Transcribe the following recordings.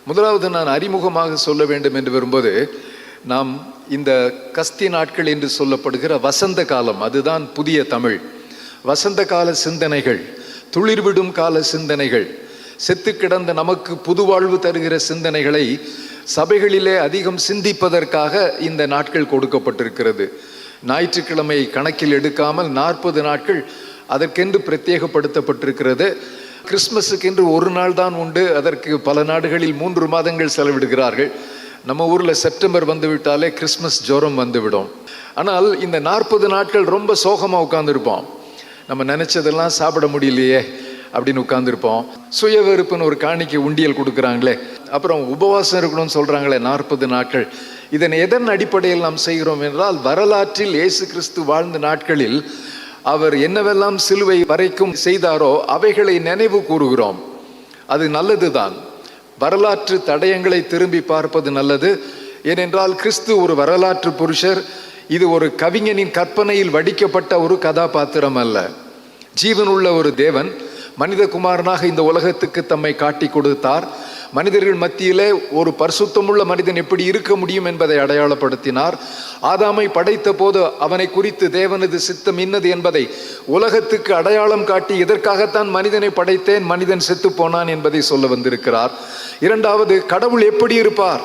முதலாவது நான் அறிமுகமாக சொல்ல வேண்டும் என்று வரும்போது, நாம் இந்த கஸ்தி நாட்கள் என்று சொல்லப்படுகிற வசந்த காலம், அதுதான் புதிய தமிழ். வசந்த கால சிந்தனைகள், துளிர்விடும் கால சிந்தனைகள், செத்து கிடந்த நமக்கு புது வாழ்வு தருகிற சிந்தனைகளை சபைகளிலே அதிகம் சிந்திப்பதற்காக இந்த நாட்கள் கொடுக்கப்பட்டிருக்கிறது. ஞாயிற்றுக்கிழமை கணக்கில் எடுக்காமல் 40 நாட்கள் அதற்கென்று பிரத்யேகப்படுத்தப்பட்டிருக்கிறது. கிறிஸ்மஸுக்கென்று ஒரு நாள் தான் உண்டு. அதற்கு பல நாடுகளில் 3 மாதங்கள் செலவிடுகிறார்கள். நம்ம ஊரில் செப்டம்பர் வந்துவிட்டாலே கிறிஸ்மஸ் ஜோரம் வந்துவிடும். ஆனால் இந்த 40 நாட்கள் ரொம்ப சோகமாக உட்கார்ந்துருப்போம். நம்ம நினச்சதெல்லாம் சாப்பிட முடியலையே அப்படின்னு உட்கார்ந்துருப்போம். சுய வெறுப்புன்னு ஒரு காணிக்கை உண்டியல் கொடுக்குறாங்களே, அப்புறம் உபவாசம் இருக்கணும்னு சொல்கிறாங்களே 40 நாட்கள். இதனை எதன் அடிப்படையில் நாம் செய்கிறோம் என்றால், வரலாற்றில் இயேசு கிறிஸ்து வாழ்ந்த நாட்களில் அவர் என்னவெல்லாம் சிலுவை வரைக்கும் செய்தாரோ அவைகளை நினைவு கூறுகிறோம். அது நல்லதுதான். வரலாற்று தடயங்களை திரும்பி பார்ப்பது நல்லது. ஏனென்றால் கிறிஸ்து ஒரு வரலாற்று புருஷர். இது ஒரு கவிஞனின் கற்பனையில் வடிக்கப்பட்ட ஒரு கதாபாத்திரம் அல்ல. ஜீவனுள்ள ஒரு தேவன் மனித குமாரனாக இந்த உலகத்துக்கு தம்மை காட்டி கொடுத்தார். மனிதர்கள் மத்தியிலே ஒரு பரிசுத்தமுள்ள மனிதன் எப்படி இருக்க முடியும் என்பதை அடையாளப்படுத்தினார். ஆதாமை படைத்த போது அவனை குறித்து தேவனது சித்தம் இன்னது என்பதை உலகத்துக்கு அடையாளம் காட்டி, இதற்காகத்தான் மனிதனை படைத்தேன், மனிதன் செத்து போனான் என்பதை சொல்ல வந்திருக்கிறார். இரண்டாவது, கடவுள் எப்படி இருப்பார்,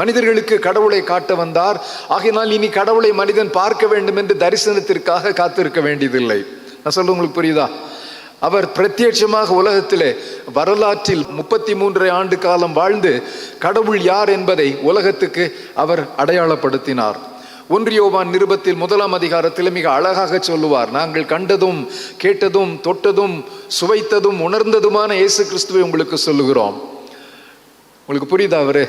மனிதர்களுக்கு கடவுளை காட்ட வந்தார். ஆகையினால் இனி கடவுளை மனிதன் பார்க்க வேண்டும் என்று தரிசனத்திற்காக காத்திருக்க வேண்டியதில்லை. நான் சொல்ல உங்களுக்கு புரியுதா? அவர் பிரத்யட்சமாக உலகத்திலே வரலாற்றில் 33 ஆண்டு காலம் வாழ்ந்து கடவுள் யார் என்பதை உலகத்துக்கு அவர் அடையாளப்படுத்தினார். 1 யோவான் நிருபத்தில் 1ஆம் அதிகாரத்தில் மிக அழகாக சொல்லுவார், நாங்கள் கண்டதும் கேட்டதும் தொட்டதும் சுவைத்ததும் உணர்ந்ததுமான இயேசு கிறிஸ்துவை உங்களுக்கு சொல்லுகிறோம். உங்களுக்கு புரியுதா? அவரு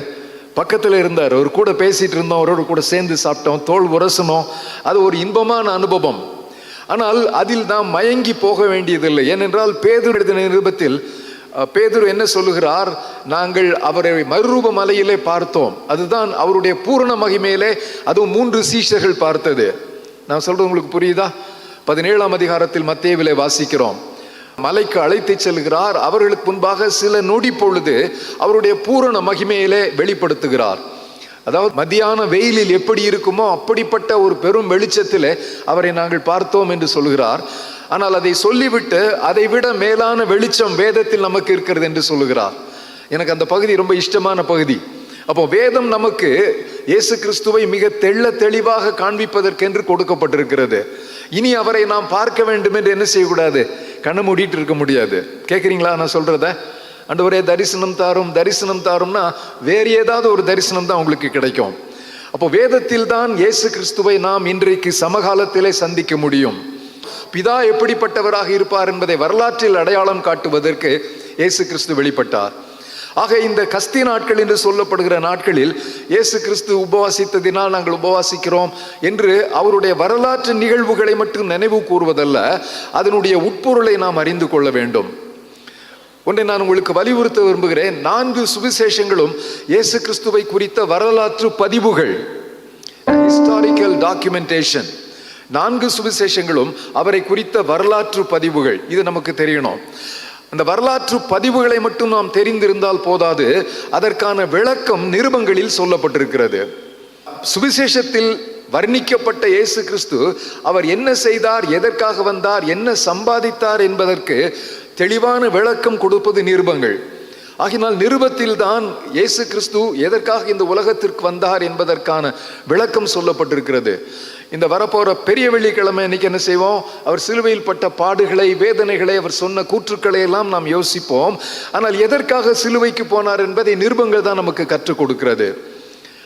பக்கத்தில் இருந்தார், அவர் கூட பேசிட்டு இருந்தோம், அவரோடு கூட சேர்ந்து சாப்பிட்டோம், தோள் உரசணும். அது ஒரு இன்பமான அனுபவம். ஆனால் அதில் நாம் மயங்கி போக வேண்டியதில்லை. ஏனென்றால் பேதுரு எழுதின நிருபத்தில் பேதுரு என்ன சொல்லுகிறார், நாங்கள் அவரை மறுரூப மலையிலே பார்த்தோம். அதுதான் அவருடைய பூரண மகிமையிலே. அதுவும் 3 சீஷர்கள் பார்த்தது. நான் சொல்றது உங்களுக்கு புரியுதா? 17ஆம் அதிகாரத்தில் மத்தேயுவிலே வாசிக்கிறோம். மலைக்கு அழைத்து செல்கிறார். அவர்களுக்கு முன்பாக சில நொடி பொழுது அவருடைய பூரண மகிமையிலே வெளிப்படுத்துகிறார். அதாவது மத்தியான வெயிலில் எப்படி இருக்குமோ அப்படிப்பட்ட ஒரு பெரும் வெளிச்சத்திலே அவரை நாங்கள் பார்த்தோம் என்று சொல்கிறார். ஆனால் அதை சொல்லிவிட்டு அதை விட மேலான வெளிச்சம் வேதத்தில் நமக்கு இருக்கிறது என்று சொல்லுகிறார். எனக்கு அந்த பகுதி ரொம்ப இஷ்டமான பகுதி. அப்போ வேதம் நமக்கு இயேசு கிறிஸ்துவை மிக தெளிவாக காண்பிப்பதற்கென்று கொடுக்கப்பட்டிருக்கிறது. இனி அவரை நாம் பார்க்க வேண்டும் என்று என்ன செய்யக்கூடாது? கண்ணை மூடிட்டு இருக்க முடியாது. கேட்குறீங்களா நான் சொல்றத? ஆண்டவரே தரிசனம் தாரும், தரிசனம் தாரும்னா வேறு ஏதாவது ஒரு தரிசனம் தான் உங்களுக்கு கிடைக்கும். அப்போ வேதத்தில் தான் இயேசு கிறிஸ்துவை நாம் இன்றைக்கு சமகாலத்திலே சந்திக்க முடியும். பிதா எப்படிப்பட்டவராக இருப்பார் என்பதை வரலாற்றில் அடையாளம் காட்டுவதற்கு இயேசு கிறிஸ்து வெளிப்பட்டார். ஆக இந்த கஸ்தி நாட்கள் என்று சொல்லப்படுகிற நாட்களில் இயேசு கிறிஸ்து உபவாசித்ததினால் நாங்கள் உபவாசிக்கிறோம் என்று அவருடைய வரலாற்று நிகழ்வுகளை மட்டும் நினைவு கூறுவதல்ல, அதனுடைய உட்பொருளை நாம் அறிந்து கொள்ள வேண்டும். ஒன்றை நான் உங்களுக்கு வலியுறுத்த விரும்புகிறேன். 4 சுவிசேஷங்களும் இயேசு கிறிஸ்துவை குறித்த வரலாற்று பதிவுகள், ஹிஸ்டாரிக்கல் டாக்குமெண்டேஷன். 4 சுவிசேஷங்களும் அவரை குறித்த வரலாற்று பதிவுகள். இது நமக்கு தெரியணும். அந்த வரலாற்று பதிவுகளை மட்டும் நாம் தெரிந்திருந்தால் போதாது, அதற்கான விளக்கம் நிருபங்களில் சொல்லப்பட்டிருக்கிறது. சுவிசேஷத்தில் வர்ணிக்கப்பட்ட இயேசு கிறிஸ்து அவர் என்ன செய்தார், எதற்காக வந்தார், என்ன சம்பாதித்தார் என்பதற்கு தெளிவான விளக்கம் கொடுப்பது நிருபங்கள். ஆகினால் நிருபத்தில் தான் இயேசு கிறிஸ்து எதற்காக இந்த உலகத்திற்கு வந்தார் என்பதற்கான விளக்கம் சொல்லப்பட்டிருக்கிறது. இந்த வரப்போற பெரிய வெள்ளிக்கிழமை இன்னைக்கு என்ன செய்வோம்? அவர் சிலுவையில் பட்ட பாடுகளை, வேதனைகளை, அவர் சொன்ன கூற்றுக்களை எல்லாம் நாம் யோசிப்போம். ஆனால் எதற்காக சிலுவைக்கு போனார் என்பதை நிருபங்கள் தான் நமக்கு கற்றுக் கொடுக்கிறது.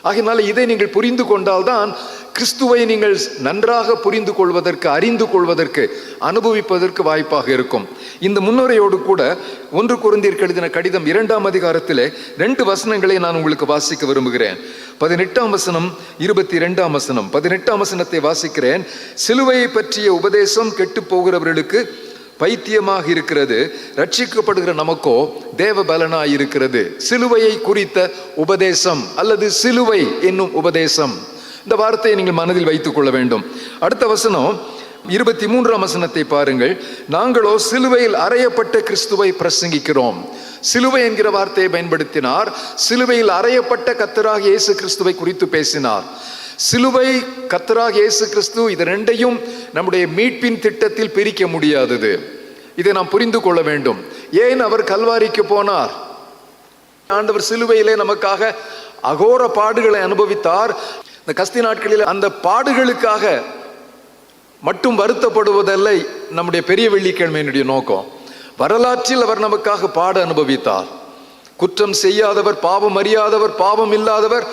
ஆகினால இதை நீங்கள் புரிந்து கொண்டால்தான் கிறிஸ்துவை நீங்கள் நன்றாக புரிந்து கொள்வதற்கு, அறிந்து கொள்வதற்கு, அனுபவிப்பதற்கு வாய்ப்பாக இருக்கும். இந்த முன்னுரையோடு கூட 1 கொரிந்தியருக்கு எழுதின கடிதம் 2ஆம் அதிகாரத்திலே 2 வசனங்களை நான் உங்களுக்கு வாசிக்க விரும்புகிறேன். 18ஆம் வசனம், 22ஆம் வசனம். 18ஆம் வசனத்தை வாசிக்கிறேன். சிலுவையை பற்றிய உபதேசம் கெட்டு போகிறவர்களுக்கு பைத்தியமாக இருக்கிறது, ரட்சிக்கப்படுகிற நமக்கோ தேவ பலனாய் இருக்கிறது. சிலுவையை குறித்த உபதேசம் அல்லது சிலுவை என்னும் உபதேசம், இந்த வார்த்தையை நீங்கள் மனதில் வைத்துக் கொள்ள வேண்டும். அடுத்த வசனம், 23ஆம் வசனத்தை பாருங்கள். நாங்களோ சிலுவையில் அறையப்பட்ட கிறிஸ்துவை பிரசங்கிக்கிறோம். சிலுவை என்கிற வார்த்தையை பயன்படுத்தினார். சிலுவையில் அறையப்பட்ட கர்த்தராகிய இயேசு கிறிஸ்துவை குறித்து பேசினார். சிலுவை, கர்த்தராகிய இயேசு கிறிஸ்து, இது ரெண்டையும் நம்முடைய மீட்பின் திட்டத்தில் பிரிக்க முடியாதது. இதை நாம் புரிந்து கொள்ள வேண்டும். ஏன் அவர் கல்வாரிக்கு போனார்? ஆண்டவர் சிலுவையிலே நமக்காக அகோர பாடுகளை அனுபவித்தார். இந்த கஸ்தி நாட்களில் அந்த பாடுகளுக்காக மட்டும் வருத்தப்படுவதல்ல நம்முடைய பெரிய வெள்ளிக்கிழமையினுடைய நோக்கம். வரலாற்றில் அவர் நமக்காக பாட அனுபவித்தார். குற்றம் செய்யாதவர், பாவம் அறியாதவர், பாவம் இல்லாதவர்.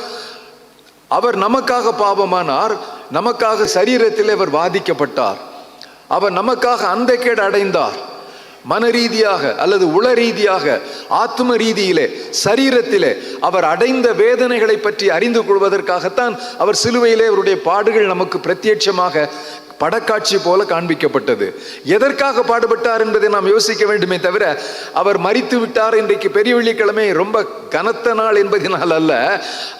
அவர் நமக்காக பாவமானார். நமக்காக சரீரத்தில் அவர் வாதிக்கப்பட்டார். அவர் நமக்காக அந்த கேடு அடைந்தார். மன ரீதியாக அல்லது உள ரீதியாக, ஆத்ம ரீதியிலே, சரீரத்திலே அவர் அடைந்த வேதனைகளை பற்றி அறிந்து கொள்வதற்காகத்தான் அவர் சிலுவையிலே அவருடைய பாடுகள் நமக்கு பிரத்யட்சமாக படக்காட்சி போல காண்பிக்கப்பட்டது. எதற்காக பாடுபட்டார் என்பதை நாம் யோசிக்க வேண்டுமே தவிர, அவர் மரித்து விட்டார், இன்றைக்கு பெரிய வெள்ளிக்கிழமை ரொம்ப கனத்த நாள் என்பதனால் அல்ல.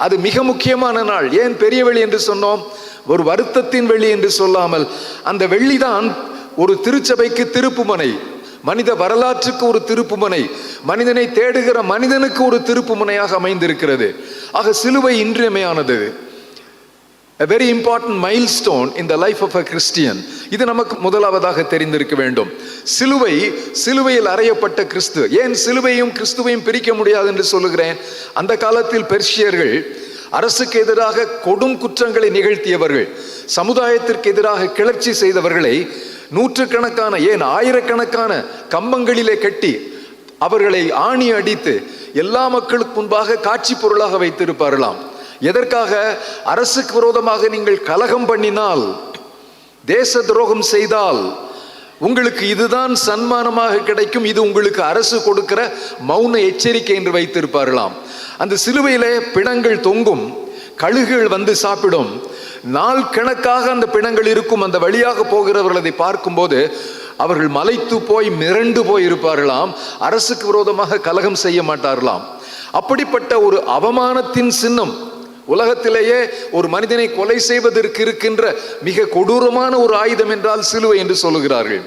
அது மிக முக்கியமான நாள். ஏன் பெரிய வெள்ளி என்று சொன்னோம்? ஒரு வருத்தத்தின் வெள்ளி என்று சொல்லாமல், அந்த வெள்ளிதான் ஒரு திருச்சபைக்கு திருப்புமனை, மனித வரலாற்றுக்கு ஒரு திருப்புமுனை, மனிதனை தேடுகிற மனிதனுக்கு ஒரு திருப்புமுனையாக அமைந்திருக்கிறது. ஆக சிலுவை இன்றியமையானது. A very important milestone in the life of a Christian. இது நமக்கு முதலாவதாக தெரிந்திருக்க வேண்டும். சிலுவையில் அறையப்பட்ட கிறிஸ்து. ஏன் சிலுவையும் கிறிஸ்துவையும் பிரிக்க முடியாது என்று சொல்லுகிறேன்? அந்த காலத்தில் பெர்ஷியர்கள் அரசுக்கு எதிராக கொடும் குற்றங்களை நிகழ்த்தியவர்கள், சமுதாயத்திற்கு எதிராக கிளர்ச்சி செய்தவர்களை நூற்றுக்கணக்கான, ஏன் ஆயிரக்கணக்கான கம்பங்களிலே கட்டி அவர்களை ஆணி அடித்து எல்லா மக்களுக்கு முன்பாக காட்சி பொருளாக வைத்திருப்பார்களாம். எதற்காக? அரசுக்கு விரோதமாக நீங்கள் கலகம் பண்ணினால், தேச துரோகம் செய்தால் உங்களுக்கு இதுதான் சன்மானமாக கிடைக்கும், இது உங்களுக்கு அரசு கொடுக்கிற மௌன எச்சரிக்கை என்று வைத்திருப்பார்களாம். அந்த சிலுவையிலே பிணங்கள் தொங்கும், கழுகுகள் வந்து சாப்பிடும், நாள் கணக்காக அந்த பிணங்கள் இருக்கும். அந்த வழியாக போகிறவர்கள் அதை பார்க்கும்போது அவர்கள் மலைத்து போய் மிரண்டு போய் இருப்பார்களாம். அரசுக்கு விரோதமாக கலகம் செய்ய மாட்டார்களாம். அப்படிப்பட்ட ஒரு அவமானத்தின் சின்னம். உலகத்திலேயே ஒரு மனிதனை கொலை செய்வதற்கு இருக்கின்ற மிக கொடூரமான ஒரு ஆயுதம் என்றால் சிலுவை என்று சொல்லுகிறார்கள்.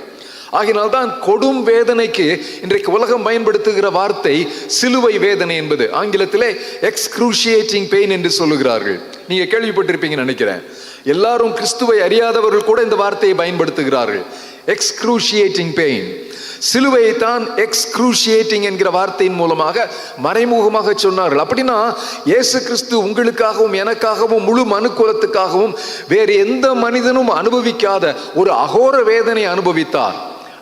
ஆகினால்தான் கொடும் வேதனைக்கு இன்றைக்கு உலகம் பயன்படுத்துகிற வார்த்தை சிலுவை வேதனை என்பது. ஆங்கிலத்திலே எக்ஸ்க்ரூஷியேட்டிங் பெயின் என்று சொல்லுகிறார்கள். நீங்க கேள்விப்பட்டிருப்பீங்கன்னு நினைக்கிறேன். எல்லாரும் கிறிஸ்துவை அறியாதவர்கள் கூட இந்த வார்த்தையை பயன்படுத்துகிறார்கள். Excruciating pain. சிலுவையை தான் எக்ஸ்க்ரூஷியேட்டிங் என்கிற வார்த்தையின் மூலமாக மறைமுகமாக சொன்னார்கள். அப்படின்னா இயேசு கிறிஸ்து உங்களுக்காகவும் எனக்காகவும் முழு மனுக்குலத்துக்காகவும் வேறு எந்த மனிதனும் அனுபவிக்காத ஒரு அகோர வேதனை அனுபவித்தார்.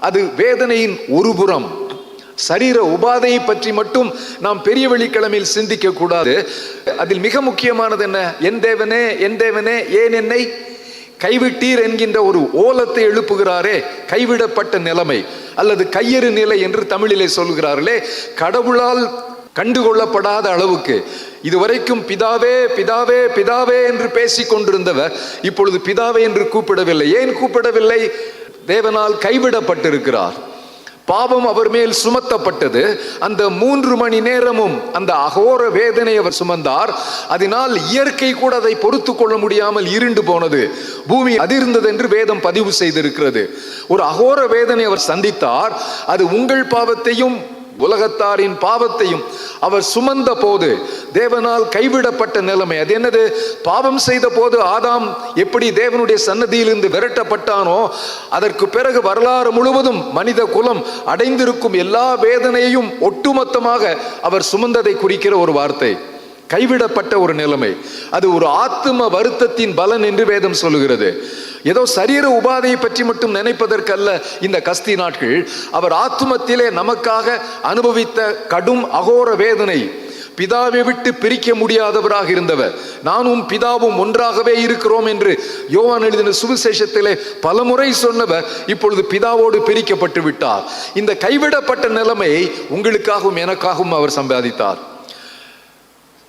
அது வேதனையின் ஒரு புறம். சரீர உபாதையை பற்றி மட்டும் நாம் பெரிய வெள்ளிக்கிழமையில் சிந்திக்க கூடாது. அதில் மிக முக்கியமானது என்ன? என் தேவனே, என் தேவனே, ஏன் என்னை கைவிட்டீர் என்கின்ற ஒரு ஓலத்தை எழுப்புகிறாரே. கைவிடப்பட்ட நிலைமை அல்லது கையறு நிலை என்று தமிழிலே சொல்கிறார்களே. கடவுளால் கண்டுகொள்ளப்படாத அளவுக்கு இதுவரைக்கும் பிதாவே பிதாவே பிதாவே என்று பேசிக் கொண்டிருந்தவர் இப்பொழுது பிதாவே என்று கூப்பிடவில்லை. ஏன் கூப்பிடவில்லை? தேவனால் கைவிடப்பட்டிருக்கிறார். பாவம் அவர் மேல் சுமத்தப்பட்டது. அந்த 3 மணி நேரமும் அந்த அகோர வேதனை அவர் சுமந்தார். அதனால் இயற்கை கூட அதை பொறுத்து கொள்ள முடியாமல் இருண்டு போனது, பூமி அதிர்ந்தது என்று வேதம் பதிவு செய்திருக்கிறது. ஒரு அகோர வேதனை அவர் சந்தித்தார். அது உங்கள் பாவத்தையும் உலகத்தாரின் பாவத்தையும் அவர் சுமந்த போது தேவனால் கைவிடப்பட்ட நிலைமை. அது என்னது? பாவம் செய்த போது ஆதாம் எப்படி தேவனுடைய சன்னதியிலிருந்து விரட்டப்பட்டானோ, அதற்கு பிறகு வரலாறு முழுவதும் மனித குலம் அடைந்திருக்கும் எல்லா வேதனையையும் ஒட்டுமொத்தமாக அவர் சுமந்ததை குறிக்கிற ஒரு வார்த்தை. கைவிடப்பட்ட ஒரு நிலைமை. அது ஒரு ஆத்தும வருத்தத்தின் பலன் என்று வேதம் சொல்லுகிறது. ஏதோ சரீர உபாதையை பற்றி மட்டும் நினைப்பதற்கல்ல இந்த கஸ்தி நாட்கள். அவர் ஆத்துமத்திலே நமக்காக அனுபவித்த கடும் அகோர வேதனை. பிதாவை விட்டு பிரிக்க முடியாதவராக இருந்தவர். நானும் பிதாவும் ஒன்றாகவே இருக்கிறோம் என்று யோவான் எழுதின சுவிசேஷத்திலே பலமுறை சொன்னவர் இப்பொழுது பிதாவோடு பிரிக்கப்பட்டு விட்டார். இந்த கைவிடப்பட்ட நிலைமையை உங்களுக்காகவும் எனக்காகவும் அவர் சம்பாதித்தார்.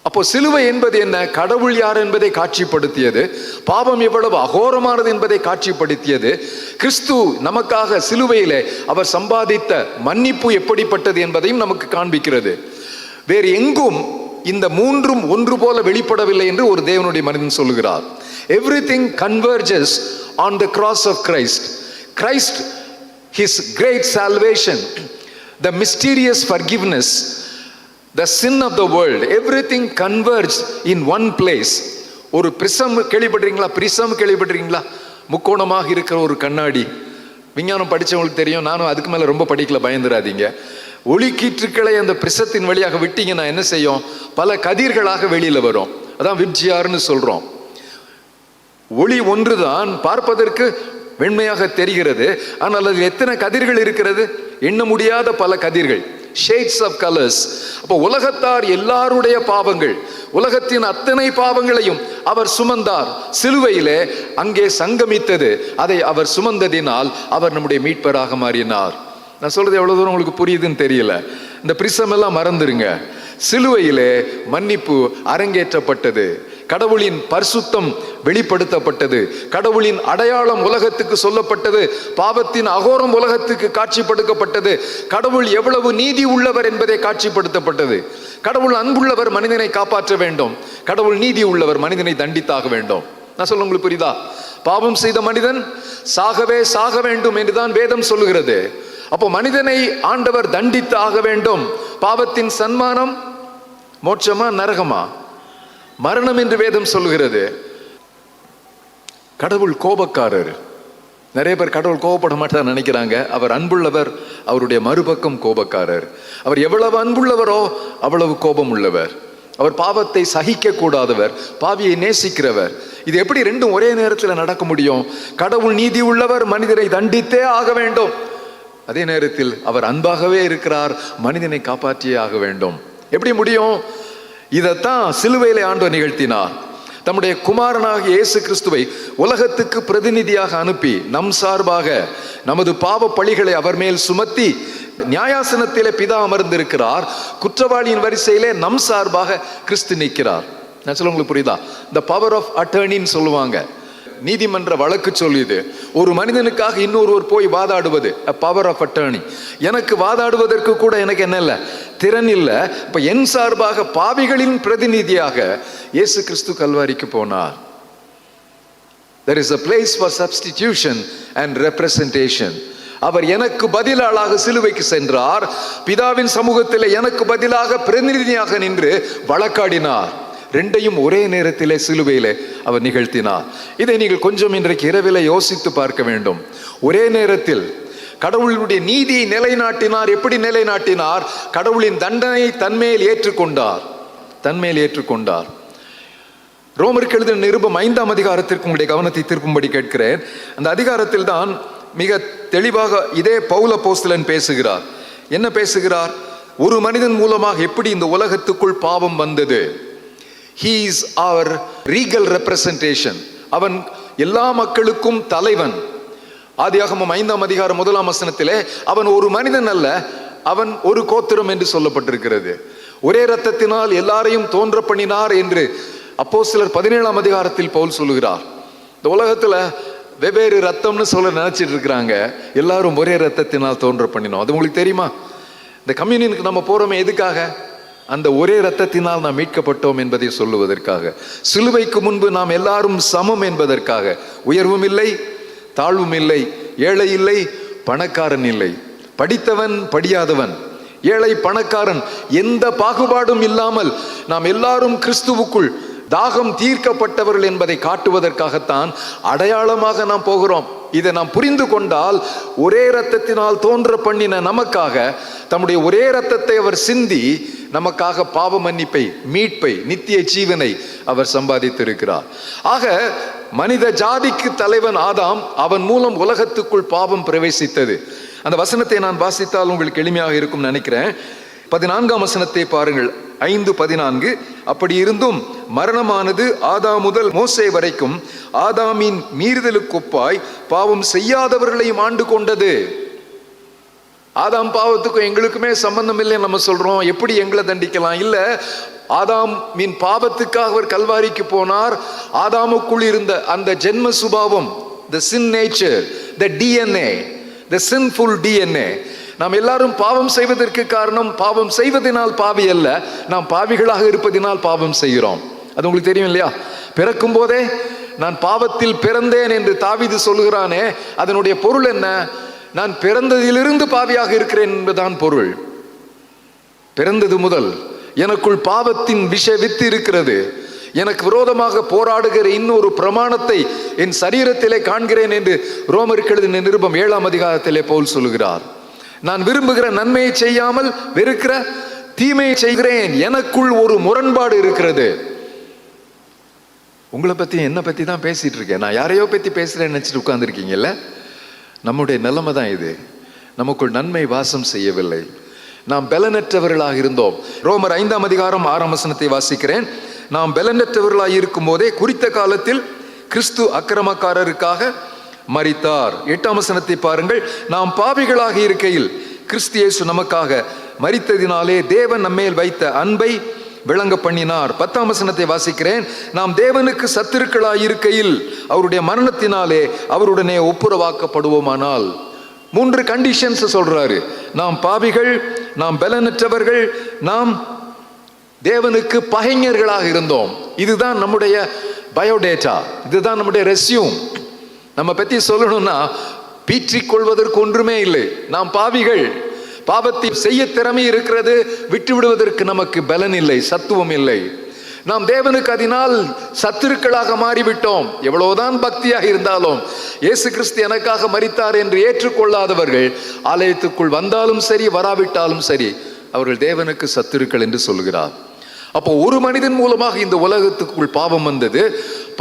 அப்போ சிலுவை என்பது என்ன? கடவுள் யார் என்பதை காட்சிப்படுத்தியது. பாவம் எவ்வளவு அகோரமானது என்பதை காட்சிப்படுத்தியது. கிறிஸ்து நமக்காக சிலுவையிலே அவர் சம்பாதித்த மன்னிப்பு எப்படிப்பட்டது என்பதையும் நமக்கு காண்பிக்கிறது. வேறு எங்கும் இந்த மூன்றும் ஒன்று போல வெளிப்படவில்லை என்று ஒரு தேவனுடைய மனிதன் சொல்லுகிறார். Everything converges on the cross of Christ. Christ, his great salvation, the mysterious forgiveness, the sin of the world, everything converged in one place. ஒரு பிரிசம் கேள்விப்பட்டிருக்கீங்களா? பிரிசம் கேள்விப்பட்டிருக்கீங்களா? முக்கோணமாக இருக்கிற ஒரு கண்ணாடி. விஞ்ஞானம் படித்தவங்களுக்கு தெரியும், நானும் அதுக்கு மேலே ரொம்ப படிக்கல, பயந்துடாதீங்க. ஒளிக்கீற்றுக்களை அந்த பிரிசத்தின் வழியாக விட்டீங்கன்னா என்ன செய்யும்? பல கதிர்களாக வெளியில் வரும். அதான் விப்ஜிஆர்னு சொல்கிறோம். ஒளி ஒன்றுதான் பார்ப்பதற்கு வெண்மையாக தெரிகிறது, ஆனால் அதில் எத்தனை கதிர்கள் இருக்கிறது? எண்ண முடியாத பல கதிர்கள், ஷேட்ஸ் ஆஃப் கலர்ஸ். அப்போ உலகத்தார் எல்லாருடைய பாவங்கள், உலகத்தின் அத்தனை பாவங்களையும் அவர் சுமந்தார். சிலுவையிலே அங்கே சங்கமித்தது. அதை அவர் சுமந்ததினால் அவர் நம்முடைய மீட்பராக மாறினார். நான் சொல்றது எவ்வளவு தூரம் உங்களுக்கு புரியுதுன்னு தெரியல. இந்த பிரிசம் எல்லாம் மறந்துருங்க. சிலுவையிலே மன்னிப்பு அரங்கேற்றப்பட்டது. கடவுளின் பரிசுத்தம் வெளிப்படுத்தப்பட்டது. கடவுளின் அடையாளம் உலகத்துக்கு சொல்லப்பட்டது. பாவத்தின் அகோரம் உலகத்துக்கு காட்சிப்படுத்தப்பட்டது. கடவுள் எவ்வளவு நீதி உள்ளவர் என்பதை காட்சிப்படுத்தப்பட்டது. கடவுள் அன்புள்ளவர், மனிதனை காப்பாற்ற வேண்டும். கடவுள் நீதி உள்ளவர், மனிதனை தண்டித்தாக வேண்டும். நான் சொல்ல உங்களுக்கு புரியுதா? பாவம் செய்த மனிதன் சாகவே சாக வேண்டும் என்றுதான் வேதம் சொல்லுகிறது. அப்போ மனிதனை ஆண்டவர் தண்டித்து ஆக வேண்டும். பாவத்தின் சன்மானம் மோட்சமா நரகமா? மரணம் என்று வேதம் சொல்லுகிறது. கடவுள் கோபக்காரர். நிறைய பேர் கடவுள் கோபப்பட மாட்டார் நினைக்கிறாங்க. அவர் அன்புள்ளவர், அவருடைய மறுபக்கம் கோபக்காரர். அவர் எவ்வளவு அன்புள்ளவரோ அவ்வளவு கோபம் உள்ளவர். அவர் பாவத்தை சகிக்க கூடாதவர், பாவியை நேசிக்கிறவர். இது எப்படி ரெண்டும் ஒரே நேரத்தில் நடக்க முடியும்? கடவுள் நீதி உள்ளவர், மனிதனை தண்டித்தே ஆக வேண்டும். அதே நேரத்தில் அவர் அன்பாகவே இருக்கிறார், மனிதனை காப்பாற்றியே ஆக வேண்டும். எப்படி முடியும்? இதைத்தான் சிலுவையிலே ஆண்டவர் நிகழ்த்தினார். தம்முடைய குமாரனாகிய இயேசு கிறிஸ்துவை உலகத்துக்கு பிரதிநிதியாக அனுப்பி நம் சார்பாக நமது பாவ பழிகளை அவர் மேல் சுமத்தி நியாயாசனத்திலே பிதா அமர்ந்திருக்கிறார். குற்றவாளியின் வரிசையிலே நம் சார்பாக கிறிஸ்து நிற்கிறார். நான் சொல்ல உங்களுக்கு புரியுதா? இந்த பவர் ஆஃப் அட்டர்னின்னு சொல்லுவாங்க. நீதிமன்ற வழக்கு சொல்லுது. ஒரு மனிதனுக்காக இன்னொருவர் போய் வாதாடுவது பவர் ஆஃப் அட்டர்னி. எனக்கு வாதாடுவதற்கு கூட எனக்கு என்ன இல்லை, திறன் இல்லை. இப்ப என் சார்பாக பாவிகளின் பிரதிநிதியாக இயேசு கிறிஸ்து கல்வாரிக்கு போனார். There is a place for substitution and representation. அவர் எனக்கு பதிலாக சிலுவைக்கு சென்றார். பிதாவின் சமூகத்தில் எனக்கு பதிலாக பிரதிநிதியாக நின்று வழக்காடினார். ரெண்டையும் ஒரே நேரத்திலே சிலுவையிலே அவர் நிகழ்த்தினார். இதை நீங்கள் கொஞ்சம் இன்றைக்கு இரவிலே யோசித்து பார்க்க வேண்டும். ஒரே நேரத்தில் கடவுளுடைய நீதியை நிலைநாட்டினார். எப்படி நிலைநாட்டினார்? கடவுளின் தண்டனை தன்மேல் ஏற்றுக்கொண்டார். ரோமருக்கு எழுதின நிருபம் 5ஆம் அதிகாரத்திற்கு உங்களுடைய கவனத்தை திருப்பும்படி கேட்கிறேன். அந்த அதிகாரத்தில் தான் மிக தெளிவாக இதே பவுல் அப்போஸ்தலன் பேசுகிறார். என்ன பேசுகிறார்? ஒரு மனிதன் மூலமாக எப்படி இந்த உலகத்துக்குள் பாவம் வந்தது. He is our regal representation. அவன் எல்லா மக்களுக்கும் தலைவன். ஆதியாகமம் 5ஆம் அதிகாரம் 1ஆம் வசனத்திலே அவன் ஒரு மனிதன் அல்ல, அவன் ஒரு கோத்திரம் என்று சொல்லப்பட்டிருக்கிறது. ஒரே இரத்தத்தினால் எல்லாரையும் தோன்ற பண்ணினார் என்று அப்போஸ்தலர் 17ஆம் அதிகாரத்தில் பவுல் சொல்லுகிறார். இந்த உலகத்துல வெவ்வேறு ரத்தம்னு சொல்ல நினைச்சிட்டு இருக்கிறாங்க. எல்லாரும் ஒரே ரத்தத்தினால் தோன்ற பண்ணினோம். அது உங்களுக்கு தெரியுமா? இந்த கம்யூனியனுக்கு நம்ம போறோமே எதுக்காக? அந்த ஒரே இரத்தத்தினால் நாம் மீட்கப்பட்டோம் என்பதை சொல்லுவதற்காக. சிலுவைக்கு முன்பு நாம் எல்லாரும் சமம் என்பதற்காக. உயர்வும் இல்லை, தாழ்வும் இல்லை, ஏழை இல்லை, பணக்காரன் இல்லை, படித்தவன் படியாதவன், ஏழை பணக்காரன், எந்த பாகுபாடும் இல்லாமல் நாம் எல்லாரும் கிறிஸ்துவுக்குள் தாகம் தீர்க்கப்பட்டவர்கள் என்பதை காட்டுவதற்காகத்தான் அடையாளமாக நாம் போகிறோம். இதை நாம் புரிந்து கொண்டால் ஒரே இரத்தத்தினால் தோன்ற பண்ணின நமக்காக தம்முடைய ஒரே இரத்தத்தை அவர் சிந்தி நமக்காக பாவ மன்னிப்பை, மீட்பை, நித்திய ஜீவனை அவர் சம்பாதித்திருக்கிறார். ஆக மனித ஜாதிக்கு தலைவன் ஆதாம், அவன் மூலம் உலகத்துக்குள் பாவம் பிரவேசித்தது. அந்த வசனத்தை நான் வாசித்தால் உங்களுக்கு எளிமையாக இருக்கும் நினைக்கிறேன். 14ஆம் வசனத்தை பாருங்கள். 5:14. அப்படி இருந்தும் மரணமானது ஆதாம் முதல் மோசே வரைக்கும் ஆதாமின் மீறுதலுக்கொப்பாய் பாவம் செய்யாதவர்களையும் ஆண்டு கொண்டது. ஆதாம் பாவத்துக்கும் எங்களுக்குமே சம்பந்தம் இல்லை நம்ம சொல்றோம். எப்படி எங்களை தண்டிக்கலாம்? இல்ல, ஆதாமின் பாவத்துக்காக அவர் கல்வாரிக்கு போனார். ஆதாமுக்குள் இருந்த அந்த ஜென்ம சுபாவம், the sin nature, the DNA, the sinful DNA. நாம் எல்லாரும் பாவம் செய்வதற்கு காரணம் பாவம் செய்வதனால் பாவி அல்ல, நாம் பாவிகளாக இருப்பதினால் பாவம் செய்கிறோம். அது உங்களுக்கு தெரியும் இல்லையா? பிறக்கும் போதே நான் பாவத்தில் பிறந்தேன் என்று தாவீது சொல்கிறானே, அதனுடைய பொருள் என்ன? நான் பிறந்ததிலிருந்து பாவியாக இருக்கிறேன் என்பதுதான் பொருள். பிறந்தது முதல் எனக்குள் பாவத்தின் விஷ வித்து இருக்கிறது. எனக்கு விரோதமாக போராடுகிற இன்னொரு பிரமாணத்தை என் சரீரத்திலே காண்கிறேன் என்று ரோமருக்கு எழுதின நிருபம் 7ஆம் அதிகாரத்திலே பவுல் சொல்கிறார். நான் விரும்புகிற நன்மையை செய்யாமல் வெறுக்கிற தீமையை செய்கிறேன். எனக்குள் ஒரு முரண்பாடு இருக்கிறது. உங்களை பத்தி என்ன பத்தி தான் பேசிட்டு இருக்கேன். நான் யாரையோ பத்தி பேசுறேன்னு நினைச்சிட்டு உட்கார்ந்துருக்கீங்கல்ல. நம்முடைய நிலைமை தான் இது. நமக்குள் நன்மை வாசம் செய்யவில்லை. நாம் பலனற்றவர்களாக இருந்தோம். ரோமர் 5ஆம் அதிகாரம் 6ஆம் வசனத்தை வாசிக்கிறேன். நாம் பலனற்றவர்களாக இருக்கும் போதே குறித்த காலத்தில் கிறிஸ்து அக்கிரமக்காரருக்காக மரித்தார். 8ஆம் வசனத்தை பாருங்கள். நாம் பாவிகளாக இருக்கையில் கிறிஸ்து இயேசு நமக்காக மரித்ததினாலே தேவன் நம்மேல் வைத்த அன்பை விளங்க பண்ணினார். 10ஆம் வசனத்தை வாசிக்கிறேன். நாம் தேவனுக்கு சத்துருக்களாய் இருக்கையில் அவருடைய மரணத்தினாலே அவருடனே ஒப்புரவாக்கப்படுவோமானால். 3 கண்டிஷன்ஸ் சொல்றாரு. நாம் பாவிகள், நாம் பலனற்றவர்கள், நாம் தேவனுக்கு பகைஞர்களாக இருந்தோம். இதுதான் நம்முடைய பயோடேட்டா, இதுதான் நம்முடைய ரெஸ்யூம். நம்ம பத்தி சொல்லணும்னா பீற்றிக் கொள்வதற்கு ஒன்றுமே இல்லை. நாம் பாவிகள், பாவத்தை செய்ய திறமை இருக்கிறது, விட்டு விடுவதற்கு நமக்கு பலன் இல்லை, சத்துவம் இல்லை. நாம் தேவனுக்கு அதனால் சத்துருக்களாக மாறிவிட்டோம். எவ்வளவுதான் பக்தியாக இருந்தாலும் இயேசு கிறிஸ்து எனக்காக மரித்தார் என்று ஏற்றுக்கொள்ளாதவர்கள் ஆலயத்துக்குள் வந்தாலும் சரி வராவிட்டாலும் சரி அவர்கள் தேவனுக்கு சத்துருக்கள் என்று சொல்கிறார். அப்போ ஒரு மனிதன் மூலமாக இந்த உலகத்துக்குள் பாவம் வந்தது.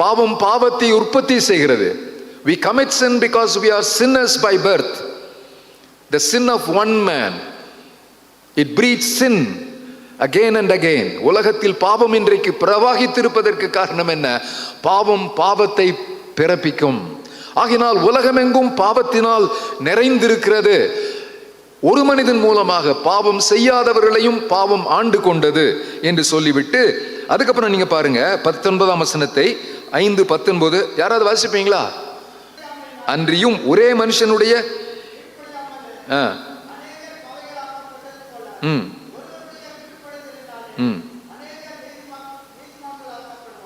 பாவம் பாவத்தை உற்பத்தி செய்கிறது. We commit sin because we are sinners by birth. The sin of one man, it breeds sin again and again. உலகத்தில் பாவம் இன்றைக்கு பிரவாகித்திருப்பதற்கு காரணம் என்ன? பாவம் பாவத்தை பிறப்பிக்கும். ஆகினால் உலகமெங்கும் பாவத்தினால் நிறைந்திருக்கிறது. ஒரு மனிதன் மூலமாக பாவம் செய்யாதவர்களையும் பாவம் ஆண்டு கொண்டது என்று சொல்லிவிட்டு அதுக்கப்புறம் நீங்க பாருங்க 19ஆம் வசனத்தை 5:19 யாராவது வாசிப்பீங்களா? அன்றியும் ஒரே மனுஷனுடைய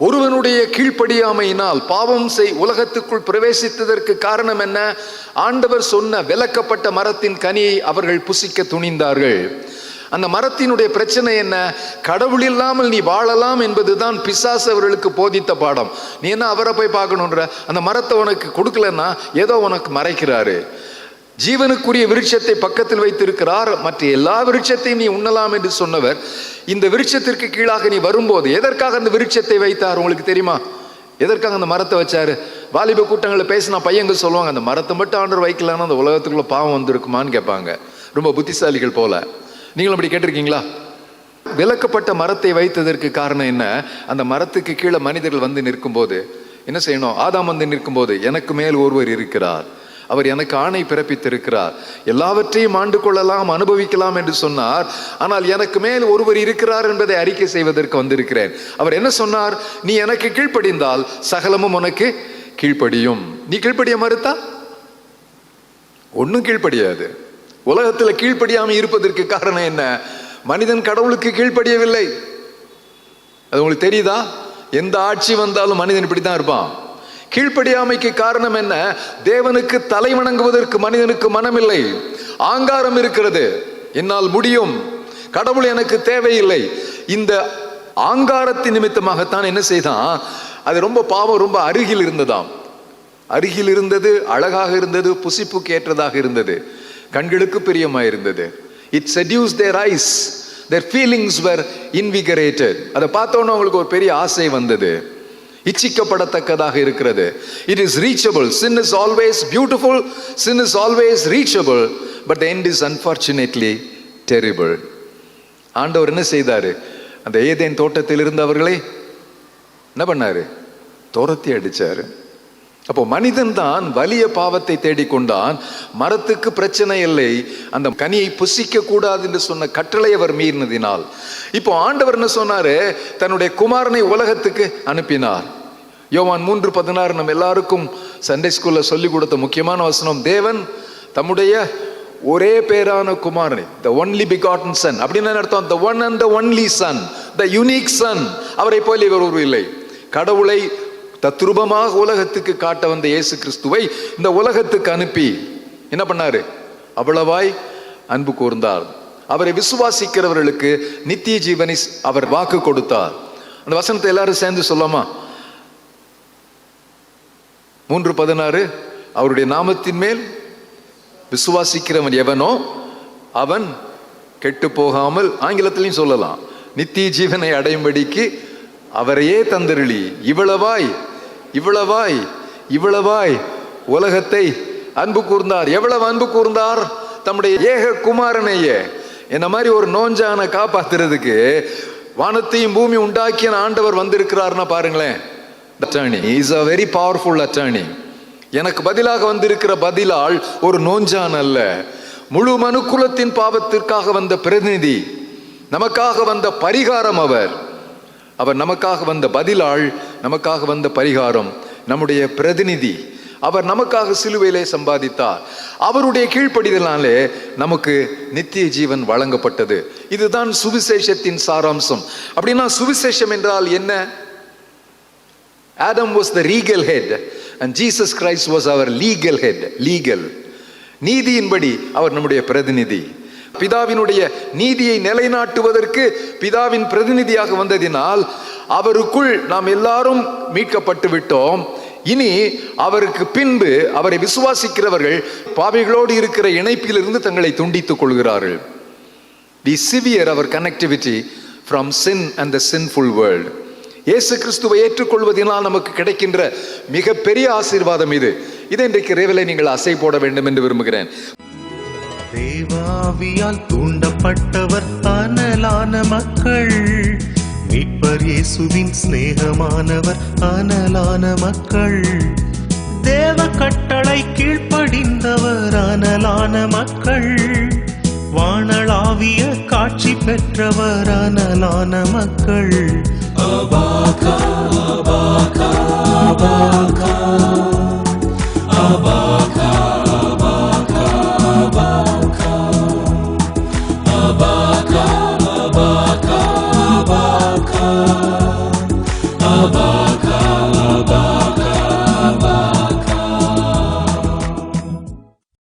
ஒருவனுடைய கீழ்ப்படியாமையினால் பாவம் உலகத்துக்குள் பிரவேசித்ததற்கு காரணம் என்ன? ஆண்டவர் சொன்ன விலக்கப்பட்ட மரத்தின் கனியை அவர்கள் புசிக்க துணிந்தார்கள். அந்த மரத்தினுடைய பிரச்சனை என்ன? கடவுள் இல்லாமல் நீ வாழலாம் என்பதுதான் பிசாசு அவர்களுக்கு போதித்த பாடம். நீ என்ன அவரை போய் பார்க்கணுன்ற? அந்த மரத்தை உனக்கு கொடுக்கலன்னா ஏதோ உனக்கு மறைக்கிறாரு. ஜீவனுக்குரிய விருட்சத்தை பக்கத்தில் வைத்திருக்கிறார், மற்ற எல்லா விருட்சத்தையும் நீ உண்ணலாம் என்று சொன்னவர் இந்த விருட்சத்திற்கு கீழாக நீ வரும்போது எதற்காக அந்த விருட்சத்தை வைத்தார் உங்களுக்கு தெரியுமா? எதற்காக அந்த மரத்தை வச்சாரு? வாலிப கூட்டங்களில் பேசினா பையங்க சொல்லுவாங்க, அந்த மரத்தை மட்டும் ஆண்டவர் வைக்கலான்னா அந்த உலகத்துக்குள்ள பாவம் வந்திருக்குமான்னு கேட்பாங்க. ரொம்ப புத்திசாலிகள் போல. நீங்களும் அப்படி கேட்டிருக்கீங்களா? விலக்கப்பட்ட மரத்தை வைத்ததற்கு காரணம் என்ன? அந்த மரத்துக்கு கீழே மனிதர்கள் வந்து நிற்கும் போது என்ன செய்யணும்? ஆதாம் வந்து நிற்கும் போது எனக்கு மேல் ஒருவர் இருக்கிறார், அவர் எனக்கு ஆணை பிறப்பித்திருக்கிறார், எல்லாவற்றையும் ஆண்டு கொள்ளலாம் அனுபவிக்கலாம் என்று சொன்னார். ஆனால் எனக்கு மேல் ஒருவர் இருக்கிறார் என்பதை அறிக்கை செய்வதற்கு வந்திருக்கிறேன். அவர் என்ன சொன்னார்? நீ எனக்கு கீழ்ப்படிந்தால் சகலமும் உனக்கு கீழ்ப்படியும். நீ கீழ்ப்படிய மறுத்தா ஒன்னும் கீழ்ப்படியாது. உலகத்தில் கீழ்ப்படியாமல் இருப்பதற்கு காரணம் என்ன? மனிதன் கடவுளுக்கு கீழ்ப்படியவில்லை. அது உங்களுக்கு தெரியுதா? எந்த ஆட்சி வந்தாலும் மனிதன் இப்படித்தான் இருப்பான். கீழ்ப்படியாமைக்கு காரணம் என்ன? தேவனுக்கு தலை வணங்குவதற்கு மனிதனுக்கு மனமில்லை, ஆங்காரம் இருக்கிறது. என்னால் முடியும், கடவுள் எனக்கு தேவையில்லை. இந்த ஆங்காரத்தின் நிமித்தமாகத்தான் என்ன செய்தான்? அது ரொம்ப பாவம் ரொம்ப அருகில் இருந்ததாம். அருகில் இருந்தது, அழகாக இருந்தது, புசிப்புக்கு ஏற்றதாக இருந்தது, கண்களுக்கு பிரியமாயிருந்தது. It seduced their eyes, their feelings were invigorated. அதை பார்த்தோன்னு அவங்களுக்கு ஒரு பெரிய ஆசை வந்தது, இச்சிக்கப்படத்தக்கதாக இருக்கிறது. It is reachable. Sin is always beautiful, sin is always reachable, but the end is unfortunately terrible. ஆண்டவர் என்ன செய்தாரு? அந்த ஏதேன் தோட்டத்தில் இருந்தவர்களை என்ன பண்ணாரு? துரத்தி அடிச்சாரு. அப்போ மனிதன் தான் வலிய பாவத்தை தேடிக்கொண்டான். மரத்துக்கு பிரச்சனை இல்லை, அந்த கனியை புசிக்க கூடாது என்று சொன்ன கட்டளை அவர் மீறினதினால் இப்போ ஆண்டவர் என்ன சொன்னாரு? தன்னுடைய குமாரனை உலகத்துக்கு அனுப்பினார். யோவான் 3:16 நம்ம எல்லாருக்கும் சண்டே ஸ்கூல்ல சொல்லி கொடுத்த முக்கியமான வசனம். தேவன் தம்முடைய ஒரே பேரான குமாரனை, the only begotten son, அப்படின்னு அர்த்தம். the one and the only son, the unique son. அவரை போல இவர் ஒரு இல்லை. கடவுளை தத்ரூபமாக உலகத்துக்கு காட்ட வந்த இயேசு கிறிஸ்துவை இந்த உலகத்துக்கு அனுப்பி என்ன பண்ணாரு? அவ்வளவாய் அன்பு கூர்ந்தார். அவரை விசுவாசிக்கிறவர்களுக்கு நித்திய ஜீவனை அவர் வாக்கு கொடுத்தார். அந்த வசனத்தை எல்லாரும் சேர்ந்து சொல்லாமா? 3:16 அவருடைய நாமத்தின் மேல் விசுவாசிக்கிறவன் எவனோ அவன் கெட்டு போகாமல், ஆங்கிலத்திலையும் சொல்லலாம், நித்திய ஜீவனை அடையும்படிக்கு அவரையே தந்தருளி இவ்வளவாய் இவ்வளவாய் இவ்வளவாய் உலகத்தை அன்பு கூர்ந்தார். எவ்வளவு அன்பு கூர்ந்தார்? தம்முடைய ஏக குமாரனையே. என்ன மாதிரி ஒரு நோஞ்சான காப்பாத்துறதுக்கு வானத்தையும் பூமி உண்டாக்கிய ஆண்டவர் வந்திருக்கிறார்னா பாருங்களேன். attorney is a very powerful attorney. எனக்கு பதிலாக வந்திருக்கிற பதிலாள் ஒரு நோஞ்சான் அல்ல, முழு மனுக்குலத்தின் பாவத்திற்காக வந்த பிரதிநிதி, நமக்காக வந்த பரிகாரம். அவர் நமக்காக வந்த பதிலாள், நமக்காக வந்த பரிகாரம், நம்முடைய பிரதிநிதி. அவர் நமக்காக சிலுவையிலே சம்பாதித்தார். அவருடைய கீழ்ப்படிதலாலே நமக்கு நித்திய ஜீவன் வழங்கப்பட்டது. இதுதான் சுவிசேஷத்தின் சாராம்சம். அப்படின்னா சுவிசேஷம் என்றால் என்ன? Adam was the regal head and Jesus Christ was our legal head. Legal, நீதியின்படி அவர் நம்முடைய பிரதிநிதி. பிதாவினுடைய நீதியை நிலைநாட்டுவதற்கு பிதாவின் பிரதிநிதியாக வந்ததினால் அவருக்குள் நாம் எல்லாரும் மீட்கப்பட்டு விட்டோம். இனி அவருக்கு பின்பு அவரை விசுவாசிக்கிறவர்கள் பாவிகளோடு இருக்கிற இணைப்பிலிருந்து தங்களை துண்டித்துக் கொள்கிறார்கள். We sever our connectivity from sin and the sinful world. இயேசு கிறிஸ்துவை ஏற்றுக்கொள்வதனால் நமக்கு கிடைக்கின்ற மிக பெரிய ஆசீர்வாதம் இது. இதை இன்றைக்கு இரவிலே நீங்கள் அசை போட வேண்டும் என்று விரும்புகிறேன். தேவாவியால் தூண்டப்பட்டவர் அனலான மக்கள், மீட்பர் இயேசுவின் சிநேகமானவர் அனலான மக்கள், தேவ கட்டளை கீழ்ப்படிந்தவர் அனலான மக்கள், வானளாவிய காட்சி பெற்றவர் அனலான மக்கள். அபாகா அபாகா அபாகா அபாகா